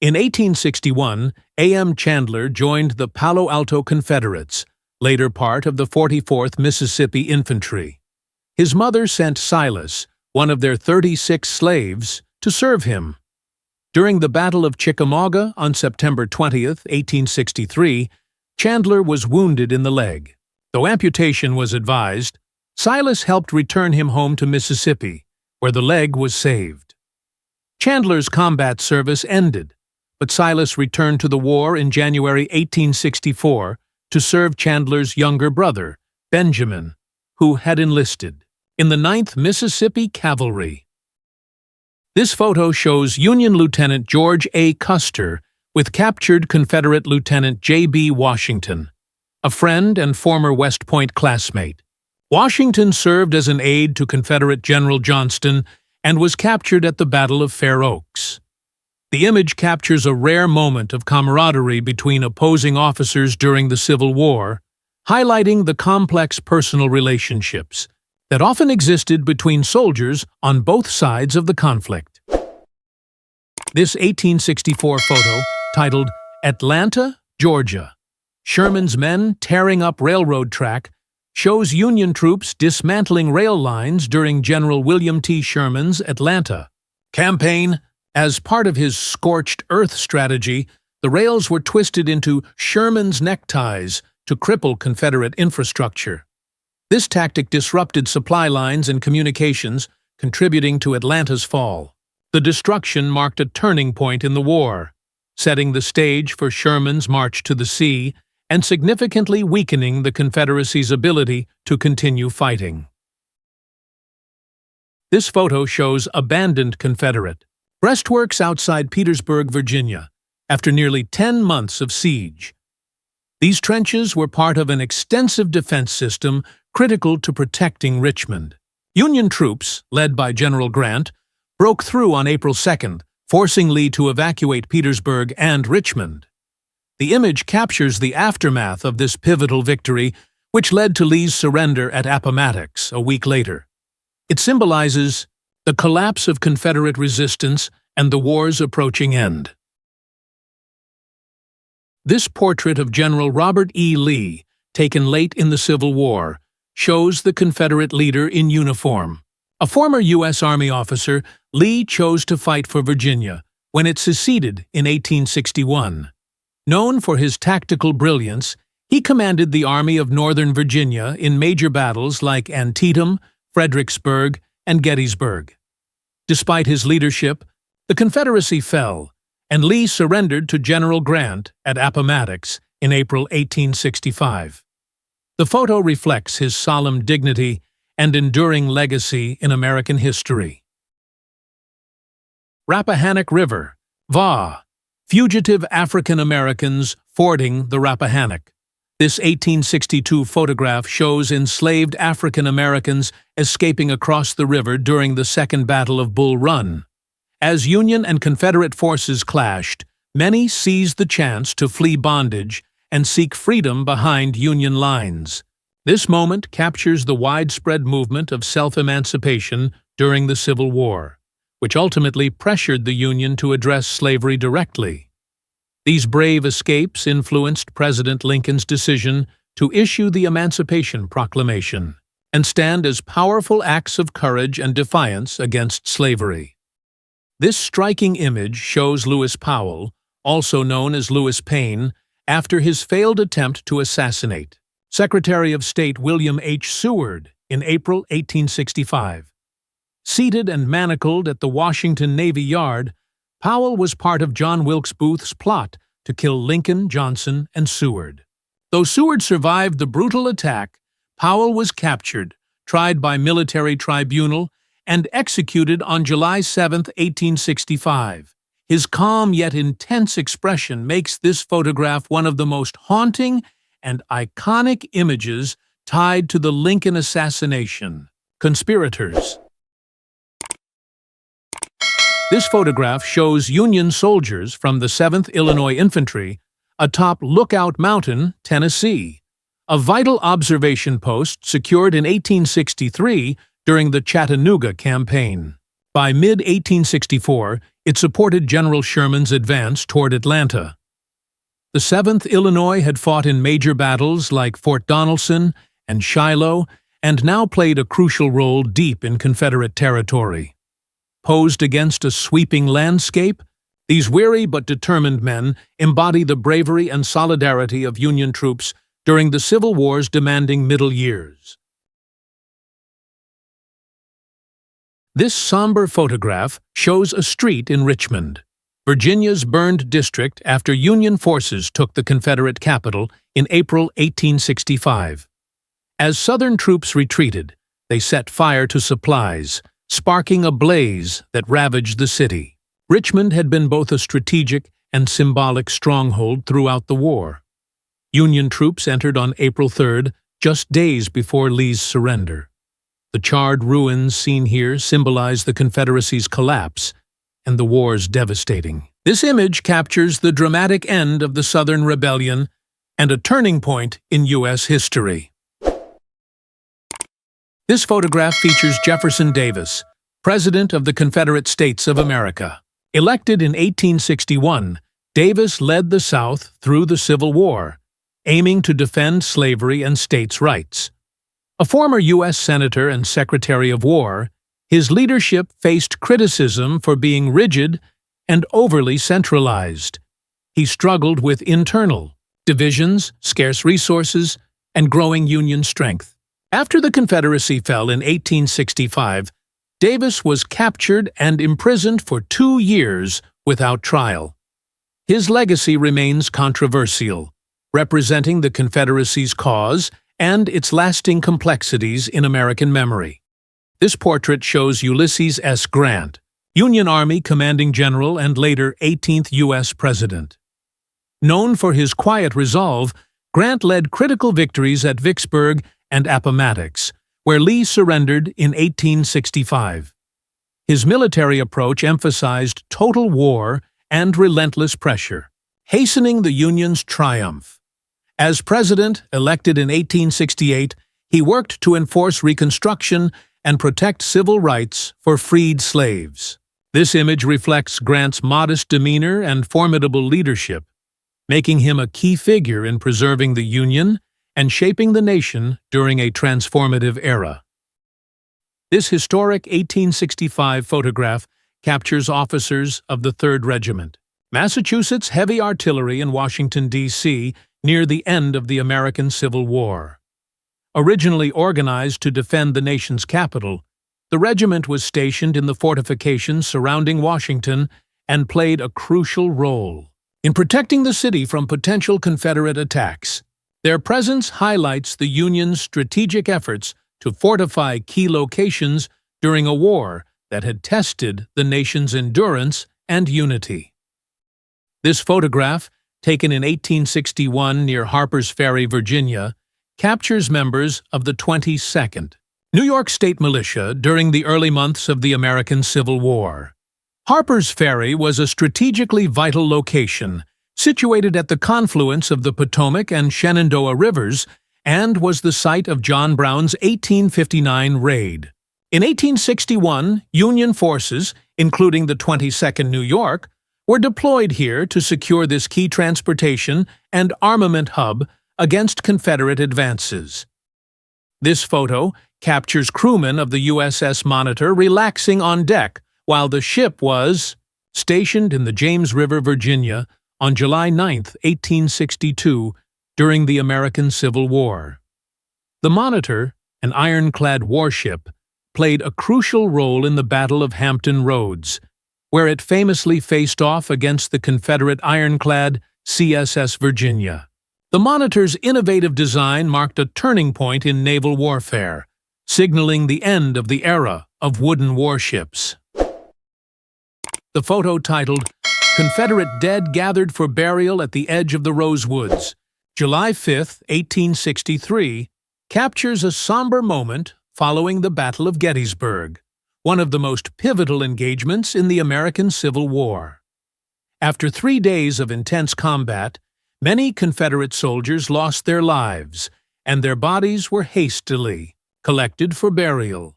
In 1861, A.M. Chandler joined the Palo Alto Confederates, later part of the 44th Mississippi Infantry. His mother sent Silas, one of their 36 slaves, to serve him. During the Battle of Chickamauga on September 20, 1863, Chandler was wounded in the leg. Though amputation was advised, Silas helped return him home to Mississippi, where the leg was saved. Chandler's combat service ended, but Silas returned to the war in January 1864 to serve Chandler's younger brother, Benjamin, who had enlisted in the 9th Mississippi Cavalry. This photo shows Union Lieutenant George A. Custer with captured Confederate Lieutenant J.B. Washington, a friend and former West Point classmate. Washington served as an aide to Confederate General Johnston and was captured at the Battle of Fair Oaks. The image captures a rare moment of camaraderie between opposing officers during the Civil War, highlighting the complex personal relationships that often existed between soldiers on both sides of the conflict. This 1864 photo, titled "Atlanta, Georgia, Sherman's Men Tearing Up Railroad Track," shows Union troops dismantling rail lines during General William T. Sherman's Atlanta campaign. As part of his scorched earth strategy, the rails were twisted into Sherman's neckties to cripple Confederate infrastructure. This tactic disrupted supply lines and communications, contributing to Atlanta's fall. The destruction marked a turning point in the war, setting the stage for Sherman's march to the sea and significantly weakening the Confederacy's ability to continue fighting. This photo shows abandoned Confederate breastworks outside Petersburg, Virginia, after nearly 10 months of siege. These trenches were part of an extensive defense system critical to protecting Richmond. Union troops, led by General Grant, broke through on April 2nd, forcing Lee to evacuate Petersburg and Richmond. The image captures the aftermath of this pivotal victory, which led to Lee's surrender at Appomattox a week later. It symbolizes the collapse of Confederate resistance and the war's approaching end. This portrait of General Robert E. Lee, taken late in the Civil War, shows the Confederate leader in uniform. A former U.S. Army officer, Lee chose to fight for Virginia when it seceded in 1861. Known for his tactical brilliance, he commanded the Army of Northern Virginia in major battles like Antietam, Fredericksburg, and Gettysburg. Despite his leadership, the Confederacy fell, and Lee surrendered to General Grant at Appomattox in April 1865. The photo reflects his solemn dignity and enduring legacy in American history. Rappahannock River, VA, fugitive African Americans fording the Rappahannock. This 1862 photograph shows enslaved African Americans escaping across the river during the Second Battle of Bull Run. As Union and Confederate forces clashed, many seized the chance to flee bondage and seek freedom behind Union lines. This moment captures the widespread movement of self-emancipation during the Civil War, which ultimately pressured the Union to address slavery directly. These brave escapes influenced President Lincoln's decision to issue the Emancipation Proclamation and stand as powerful acts of courage and defiance against slavery. This striking image shows Lewis Powell, also known as Lewis Payne, after his failed attempt to assassinate Secretary of State William H. Seward in April 1865. Seated and manacled at the Washington Navy Yard, Powell was part of John Wilkes Booth's plot to kill Lincoln, Johnson, and Seward. Though Seward survived the brutal attack, Powell was captured, tried by military tribunal, and executed on July 7, 1865. His calm yet intense expression makes this photograph one of the most haunting and iconic images tied to the Lincoln assassination. Conspirators. This photograph shows Union soldiers from the 7th Illinois Infantry atop Lookout Mountain, Tennessee, a vital observation post secured in 1863 during the Chattanooga campaign. By mid-1864, It supported General Sherman's advance toward Atlanta. The 7th Illinois had fought in major battles like Fort Donelson and Shiloh, and now played a crucial role deep in Confederate territory. Posed against a sweeping landscape, these weary but determined men embody the bravery and solidarity of Union troops during the Civil War's demanding middle years. This somber photograph shows a street in Richmond, Virginia's burned district after Union forces took the Confederate capital in April 1865. As Southern troops retreated, they set fire to supplies, sparking a blaze that ravaged the city. Richmond had been both a strategic and symbolic stronghold throughout the war. Union troops entered on April 3rd, just days before Lee's surrender. The charred ruins seen here symbolize the Confederacy's collapse and the war's devastating. This image captures the dramatic end of the Southern Rebellion and a turning point in U.S. history. This photograph features Jefferson Davis, President of the Confederate States of America. Elected in 1861, Davis led the South through the Civil War, aiming to defend slavery and states' rights. A former U.S. Senator and Secretary of War, his leadership faced criticism for being rigid and overly centralized. He struggled with internal divisions, scarce resources, and growing Union strength. After the Confederacy fell in 1865, Davis was captured and imprisoned for 2 years without trial. His legacy remains controversial, representing the Confederacy's cause and its lasting complexities in American memory. This portrait shows Ulysses S. Grant, Union Army commanding general and later 18th U.S. President. Known for his quiet resolve, Grant led critical victories at Vicksburg and Appomattox, where Lee surrendered in 1865. His military approach emphasized total war and relentless pressure, hastening the Union's triumph. As president, elected in 1868, he worked to enforce Reconstruction and protect civil rights for freed slaves. This image reflects Grant's modest demeanor and formidable leadership, making him a key figure in preserving the Union and shaping the nation during a transformative era. This historic 1865 photograph captures officers of the 3rd Regiment, Massachusetts Heavy Artillery in Washington, D.C., near the end of the American Civil War. Originally organized to defend the nation's capital, the regiment was stationed in the fortifications surrounding Washington and played a crucial role in protecting the city from potential Confederate attacks. Their presence highlights the Union's strategic efforts to fortify key locations during a war that had tested the nation's endurance and unity. This photograph, taken in 1861 near Harper's Ferry, Virginia, captures members of the 22nd New York State Militia during the early months of the American Civil War. Harper's Ferry was a strategically vital location, situated at the confluence of the Potomac and Shenandoah Rivers, and was the site of John Brown's 1859 raid. In 1861, Union forces, including the 22nd New York, were deployed here to secure this key transportation and armament hub against Confederate advances. This photo captures crewmen of the USS Monitor relaxing on deck while the ship was stationed in the James River, Virginia, on July 9, 1862, during the American Civil War. The Monitor, an ironclad warship, played a crucial role in the Battle of Hampton Roads, where it famously faced off against the Confederate ironclad CSS Virginia. The Monitor's innovative design marked a turning point in naval warfare, signaling the end of the era of wooden warships. The photo, titled "Confederate Dead Gathered for Burial at the Edge of the Rosewoods, July 5, 1863, captures a somber moment following the Battle of Gettysburg, one of the most pivotal engagements in the American Civil War. After 3 days of intense combat, many Confederate soldiers lost their lives, and their bodies were hastily collected for burial.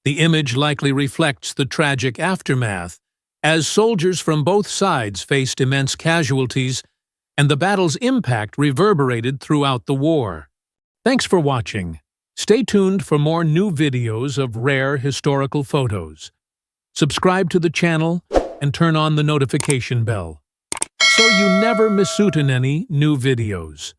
The image likely reflects the tragic aftermath, as soldiers from both sides faced immense casualties, and the battle's impact reverberated throughout the war. Thanks for watching. Stay tuned for more new videos of rare historical photos. Subscribe to the channel and turn on the notification bell so you never miss out on any new videos.